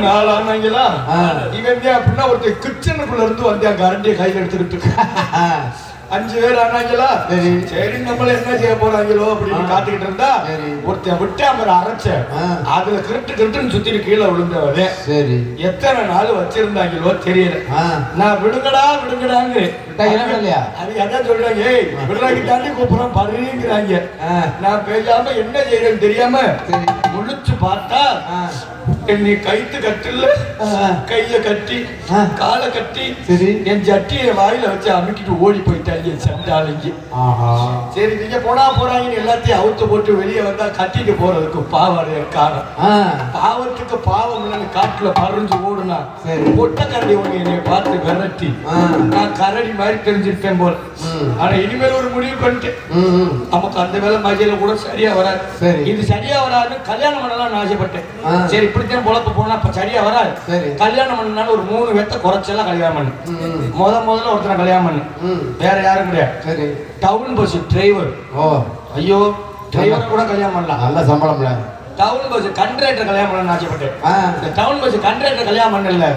நாளானாங்களா இவன் அப்படின்னா ஒருத்தர் கிச்சனுக்குள்ள இருந்து வந்தேன் கரண்டியை கையில் எடுத்துக்கிட்டு 5 பேர் ஆனாங்களா சரி நம்மள என்ன செய்ய போறாங்களோ அப்படின்னு காத்துக்கிட்டு இருந்தா ஒருத்தன் விட்டு அவர் அரைச்ச அதுல கிருட்டுன்னு சுத்திட்டு கீழே விழுந்தவரே சரி எத்தனை நாள் வச்சிருந்தாங்களோ தெரியல நான் விடுங்கடாங்க அது அதான் சொல்றாங்க விடுறாங்க தாண்டி கூப்பிடுறோம் பருங்கிறாங்க நான் பேசாம என்ன செய்யறேன்னு தெரியாம முழிச்சு பார்த்தா நீ கைத்து கட்டில கைய கட்டி காலை கட்டி என் ஜட்டியை வாயில வச்சு அமுக்கிட்டு ஓடி போயிட்டாங்க சண்டாளிங்க சரி நீங்க போறாங்கன்னு எல்லாத்தையும் அவுத்து போட்டு வெளியே வந்தா கட்டிட்டு போறதுக்கு பாவாடைய காரணம் பாவத்துக்கு பாவம் இல்லைன்னு காட்டுல பறிஞ்சு ஓடுனா பொட்ட கரடி ஒண்ணு என்னை பார்த்து விரட்டி நான் கரடி மாதிரி தெரிஞ்சிருப்பேன் போல ஆனா இனிமேல் ஒரு முடிவு பண்ணிட்டேன் நமக்கு அந்த வேலை மஜையில கூட சரியா வராது இது சரியா வராதுன்னு கல்யாணம் பண்ணலாம் நான் ஆசைப்பட்டேன் சரி இப்படித்தான் பொழப்பு போனா அப்ப சரியா வராது கல்யாணம் பண்ணனால ஒரு 3 பேர்த்த குறைச்செல்லாம் கல்யாணம் பண்ணு முதல்ல ஒருத்தனை கல்யாணம் பண்ணு வேற யாரும் கிடையாது டவுன் பஸ் டிரைவர் ஐயோ டிரைவர் கூட கல்யாணம் பண்ணலாம் நல்ல சம்பளம்ல டவுன் பஸ் கண்டக்டர் கல்யாணம் பண்ண ஆசைப்பட்டேன் டவுன் பஸ் கண்டக்டர் கல்யாணம் பண்ணல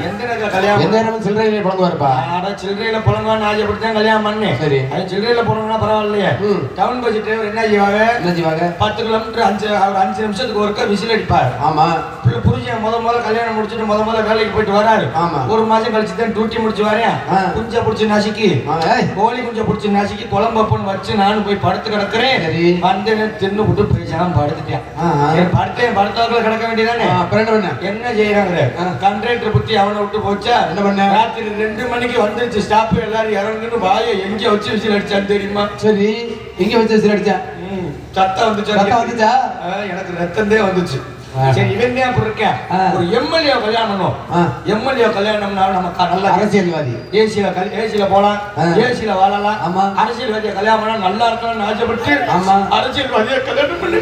எந்த நேரத்துல கல்யாணம் எந்த நேரம் சில்லறையில புலங்குவாருப்பா சில்லறையில புலங்குவான்னு ஆசைப்பட்டு கல்யாணம் பண்ணேன் சரி அது சில்லறையில புலங்குனா பரவாயில்லையே டவுன் பஸ் டிரைவர் என்ன செய்வாங்க 10 கிலோமீட்டர் 5 நிமிஷத்துக்கு ஒருக்கா விசில் அடிப்பாரு ஆமா புருஷன் முதல்ல கல்யாணம் முடிச்சுட்டு முதல்ல வேலைக்கு போயிட்டு வராரு ஒரு மாசம் கழிச்சு தான் டியூட்டி முடிச்சு வரேன் குஞ்ச புடிச்சு நசுக்கி கோழி குஞ்ச புடிச்சு நசுக்கி குழம்பு வச்சு நானும் போய் படுத்து கிடக்குறேன் வந்து தின்னு விட்டு பேசாம படுத்துட்டேன் படுத்தாக்குள்ள கிடக்க வேண்டியதானே என்ன செய்யறாங்க கண்டக்டர் புத்தி அவனை விட்டு போச்சா என்ன பண்ண ராத்திரி 2 மணிக்கு வந்துருச்சு ஸ்டாப் எல்லாரும் இறங்குன்னு வாயை எங்க வச்சு விசில் அடிச்சான்னு தெரியுமா சரி எங்க வச்சு விசில் அடிச்சா சத்தம் வந்துச்சா எனக்கு ரத்தந்தே வந்துச்சு சரி இவன் அப்படி இருக்கேன் ஒரு எம்எல்ஏ கல்யாணம் பண்ணும் எம்எல்ஏ கல்யாணம்னா நம்ம நல்ல அரசியல்வாதி ஏசியில போலாம் ஏசியில வாழலாம் அரசியல்வாதியை கல்யாணம் பண்ணா நல்லா இருக்கணும்னு ஆசைப்பட்டு அரசியல்வாதியை கல்யாணம் பண்ணி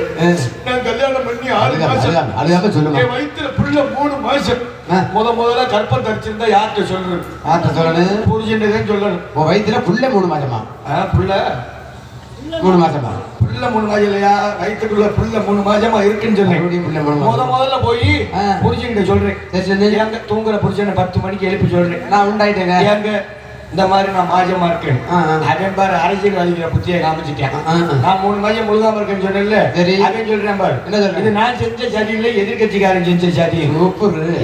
நான் கல்யாணம் பண்ணி 6 மாசம் என் வயிற்றுல புள்ள 3 மாசம் முதல்ல கற்பம் தரிச்சிருந்தா யார்கிட்ட சொல்லணும் புரிஞ்சுட்டதே சொல்லணும் உன் வயிற்றுல புள்ள 3 மாசமா புள்ள 3 மாசமா புள்ள 3 மாசம் இல்லையா வயிற்றுக்குள்ள புள்ள 3 மாசமா இருக்குன்னு சொன்னேன் முதல்ல போய் புருஷன்கிட்ட சொல்றேன் எங்க தூங்குற புருஷனை 10 மணிக்கு எழுப்பி சொல்றேன் நான் உண்டாயிட்டேங்க எங்க இந்த மாதிரி நான் மாசமா இருக்கேன் அவன் பாரு அரசியல்வாதிக்கிற புத்தியை காமிச்சிட்டேன் நான் 3 மாசம் முழுகாம இருக்கேன்னு சொன்னேன்ல அவன் சொல்றேன் பாரு என்ன சொல்றேன் இது நான் செஞ்ச சரியில்லை எதிர்கட்சிக்காரன் செஞ்ச சரி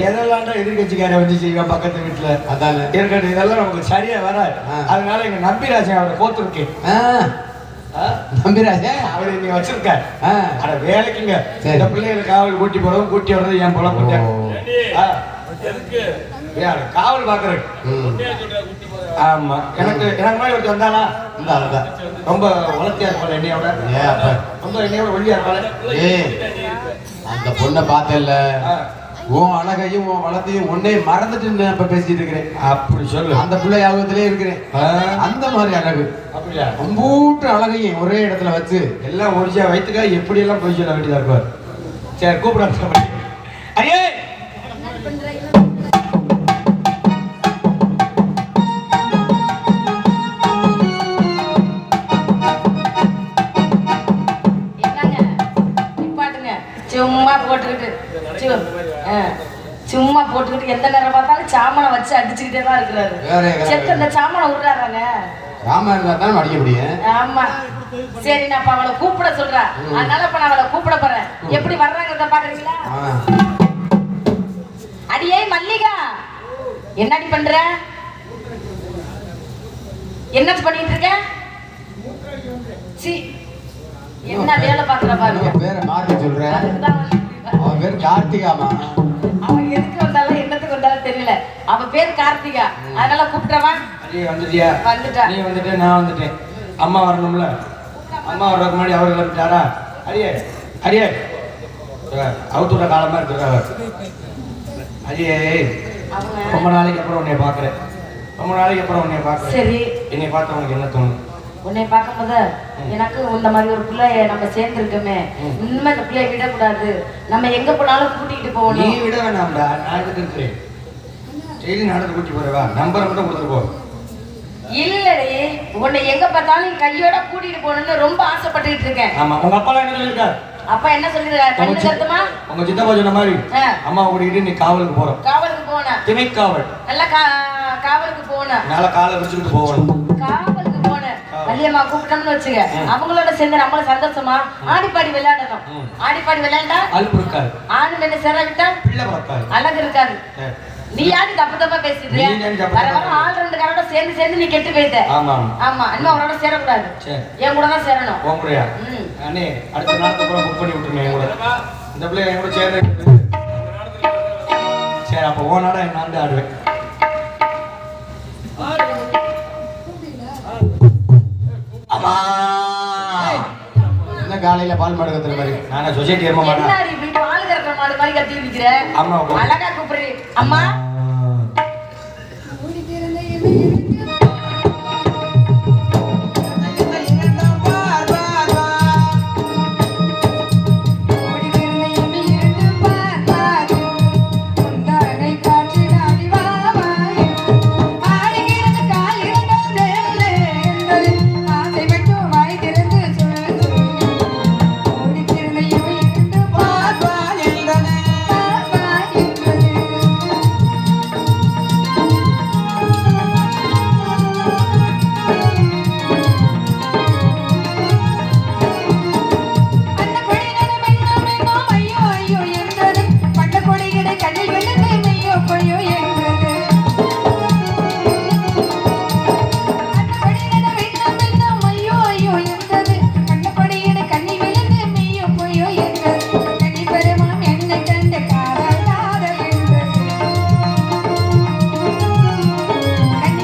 எதெல்லாம் எதிர்கட்சிக்காரன் வந்து செய்வான் பக்கத்து வீட்டுல அதான் இருக்கட்டும் இதெல்லாம் நமக்கு சரியா வராது அதனால எங்க நம்பிராஜன் அவரை கோத்துருக்கேன் நம்பிராஜே அவரை நீ வச்சிருக்காரு அட வேலைக்குங்க இந்த பிள்ளைகளை காவல் கூட்டி போறதும் கூட்டி வர்றது என் போல போட்டேன் காவல் பாக்குறேன் ஆமா எனக்கு மாதிரி ஒருத்தர் வந்தானா ரொம்ப வளர்த்தியா இருப்பாள் என்னையோட ரொம்ப என்னையோட ஒல்லியா இருப்பாள் அந்த பொண்ணை பார்த்தேன்ல உன் அழகையும் உன் வளத்தையும் உன்னை மறந்துட்டு இப்ப பேசிட்டு இருக்கிறேன் அப்படி சொல்லு அந்த பிள்ளை ஞாபகத்திலே இருக்கிறேன் அந்த மாதிரி அழகு அப்படியா அம்பூட்டு அழகையும் ஒரே இடத்துல வச்சு எல்லாம் ஒரிஜா வைத்துக்கா எப்படி எல்லாம் போய் சொல்ல வேண்டியதா இருப்பார் சரி கூப்பிடாங்க ஐயே சும்மா போட்டுக்கிட்டு எந்த நேரம் பார்த்தாலும் சாமனை வச்சு அடிச்சுக்கிட்டே தான் இருக்கிறாரு செத்து இந்த சாமனை விடுறாங்க அடிக்க முடியும் ஆமா சரி நான் இப்ப அவளை கூப்பிட சொல்றேன் அதனால இப்ப நான் அவளை கூப்பிட போறேன் எப்படி வர்றாங்கிறத பாக்குறீங்களா அடியே மல்லிகா என்னடி பண்ற என்ன பண்ணிட்டு இருக்க என்ன வேலை பாக்குற பாருங்க பேரை மாத்தி சொல்றேன் அவன் பேர் கார்த்திகாமா அவன் எதுக்கு வந்தாலும் என்னத்துக்கு வந்தாலும் தெரியல அவ பேர் கார்த்திகா அதனால கூப்பிட்டவா வந்துட்டியா வந்துட்டா நீ வந்துட்டு நான் வந்துட்டேன் அம்மா வரணும்ல அம்மா வர்றதுக்கு முன்னாடி அவர் வந்துட்டாரா அடியே அவுத்துற காலமா இருக்கிறார் அடியே ரொம்ப நாளைக்கு அப்புறம் உன்னை பாக்குறேன் சரி என்னை பார்த்து உனக்கு என்ன தோணும் உன்னை பார்க்கும்போது எனக்கு இந்த மாதிரி ஒரு பிள்ளைய நம்ம சேர்ந்துருக்கோமே இனிமே இந்த பிள்ளைய விடக்கூடாது நம்ம எங்க போனாலும் கூட்டிகிட்டு போகணும் நீ விட வேணாம்டா நான் இருக்கிறேன் டெய்லி நடந்து கூட்டி போறவா நம்பரை மட்டும் கொடுத்துட்டு போ இல்லடி உன்னை எங்க பார்த்தாலும் கையோட கூட்டிட்டு போகணும்னு ரொம்ப ஆசைப்பட்டுட்டு இருக்கேன் ஆமா உங்க அப்பா என்ன சொல்லிருக்காரு அப்பா என்ன சொல்லிருக்காரு கண்ணு கருத்துமா உங்க சித்தப்பா சொன்ன மாதிரி அம்மா கூட்டிட்டு நீ காவலுக்கு போறோம். காவலுக்கு போன திணைக்காவல் நல்லா காவலுக்கு போன மேல காலை வச்சுக்கிட்டு போகணும். காவலுக்கு போன வள்ளியம்மா கூப்பிட்டோம்னு வச்சுக்க அவங்களோட சேர்ந்து நம்மள சந்தோஷமா ஆடிப்பாடி விளையாடணும். ஆடிப்பாடி விளையாண்டா அலுப்பு இருக்காது. ஆணு என்ன சேர விட்டா பிள்ளை பார்க்காது. அழகு இருக்காது. நீ யாரு தப்பு தப்பா பேசிட்டு வர வர ஆள் ரெண்டு காரோட சேர்ந்து நீ கெட்டு போயிட்ட. ஆமா ஆமா இன்னும் அவரோட சேரக்கூடாது. என் கூட தான் சேரணும். உன் கூடயா? அண்ணே அடுத்த நாளுக்கு அப்புறம் புக் பண்ணி விட்டுருங்க என் கூட. இந்த பிள்ளை என் கூட சேர. சரி அப்போ ஓனாட நான் வந்து ஆடுவேன். அம்மா என்ன காலையில பால் மாடு கத்துற மாதிரி நாங்க சொசைட்டி ஏமா மாட்டோம். பால் கறக்கிற மாடு மாதிரி கத்தி நிக்கிற. அம்மா அழகா கூப்பிடுறீ. அம்மா